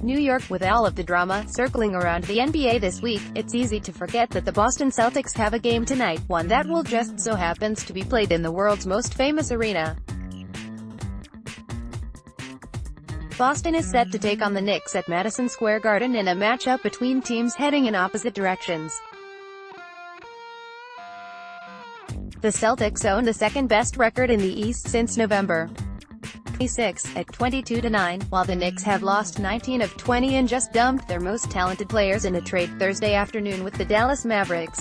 New York. With all of the drama circling around the NBA this week, it's easy to forget that the Boston Celtics have a game tonight, one that will just so happens to be played in the world's most famous arena. Boston is set to take on the Knicks at Madison Square Garden in a matchup between teams heading in opposite directions. The Celtics own the second-best record in the East since November 26, at 22-9, while the Knicks have lost 19 of 20 and just dumped their most talented players in a trade Thursday afternoon with the Dallas Mavericks.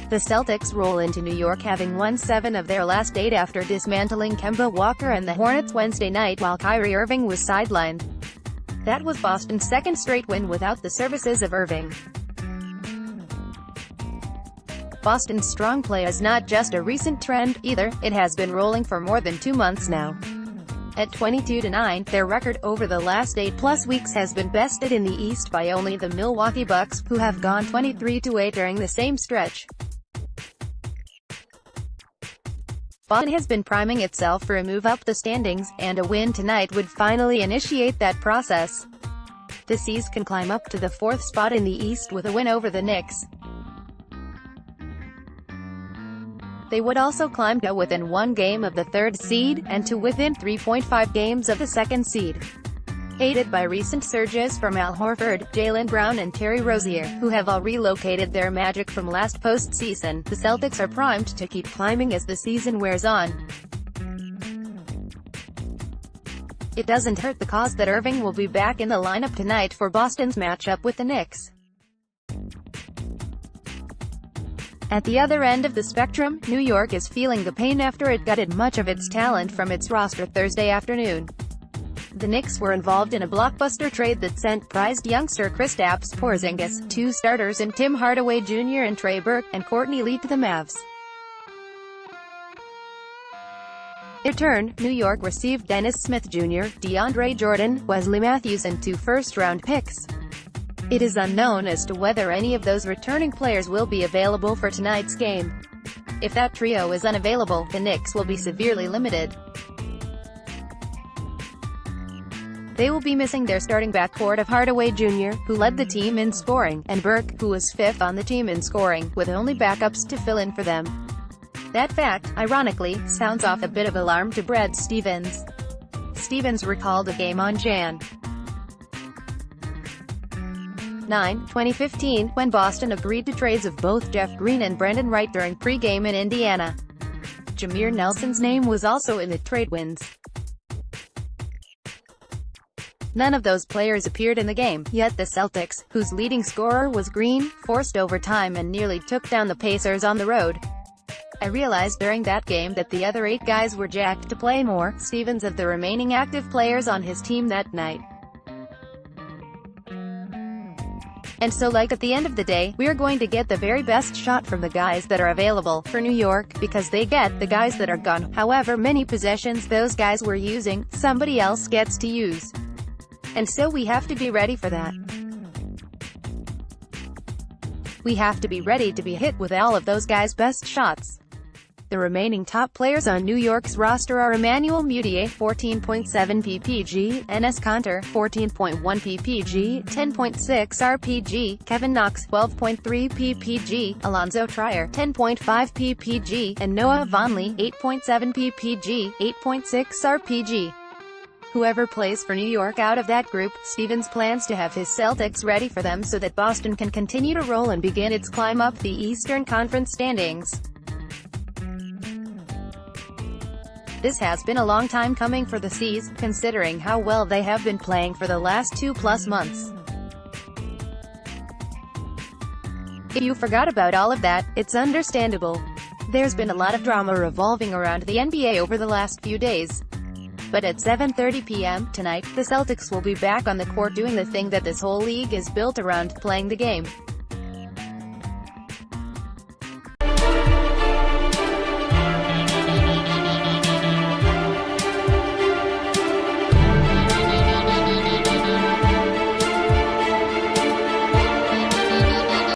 The Celtics roll into New York having won 7 of their last 8 after dismantling Kemba Walker and the Hornets Wednesday night while Kyrie Irving was sidelined. That was Boston's second straight win without the services of Irving. Boston's strong play is not just a recent trend, either, it has been rolling for more than 2 months now. At 22-9, their record over the last 8+ weeks has been bested in the East by only the Milwaukee Bucks, who have gone 23-8 during the same stretch. Boston has been priming itself for a move up the standings, and a win tonight would finally initiate that process. The C's can climb up to the 4th spot in the East with a win over the Knicks. They would also climb to within 1 game of the 3rd seed, and to within 3.5 games of the 2nd seed. Aided by recent surges from Al Horford, Jaylen Brown and Terry Rozier, who have all relocated their magic from last postseason, the Celtics are primed to keep climbing as the season wears on. It doesn't hurt the cause that Irving will be back in the lineup tonight for Boston's matchup with the Knicks. At the other end of the spectrum, New York is feeling the pain after it gutted much of its talent from its roster Thursday afternoon. The Knicks were involved in a blockbuster trade that sent prized youngster Kristaps Porzingis, 2 starters in Tim Hardaway Jr. and Trey Burke, and Courtney Lee to the Mavs. In return, New York received Dennis Smith Jr., DeAndre Jordan, Wesley Matthews and 2 first-round picks. It is unknown as to whether any of those returning players will be available for tonight's game. If that trio is unavailable, the Knicks will be severely limited. They will be missing their starting backcourt of Hardaway Jr., who led the team in scoring, and Burke, who was 5th on the team in scoring, with only backups to fill in for them. That fact, ironically, sounds off a bit of alarm to Brad Stevens. Stevens recalled a game on Jan. 9, 2015, when Boston agreed to trades of both Jeff Green and Brendan Wright during pre-game in Indiana. Jameer Nelson's name was also in the trade wins. None of those players appeared in the game, yet the Celtics, whose leading scorer was Green, forced overtime and nearly took down the Pacers on the road. I realized during that game that the other 8 guys were jacked to play more, Stevens, of the remaining active players on his team that night. And so, like, at the end of the day, we're going to get the very best shot from the guys that are available for New York, because they get the guys that are gone. However many possessions those guys were using, somebody else gets to use. And so we have to be ready for that. We have to be ready to be hit with all of those guys' best shots. The remaining top players on New York's roster are Emmanuel Mudiay, 14.7 ppg, Enes Kanter, 14.1 ppg, 10.6 rpg, Kevin Knox, 12.3 ppg, Alonzo Trier, 10.5 ppg, and Noah Vonleh, 8.7 ppg, 8.6 rpg. Whoever plays for New York out of that group, Stevens plans to have his Celtics ready for them so that Boston can continue to roll and begin its climb up the Eastern Conference standings. This has been a long time coming for the C's, considering how well they have been playing for the last 2+ months. If you forgot about all of that, it's understandable. There's been a lot of drama revolving around the NBA over the last few days. But at 7:30 p.m. tonight, the Celtics will be back on the court doing the thing that this whole league is built around, playing the game.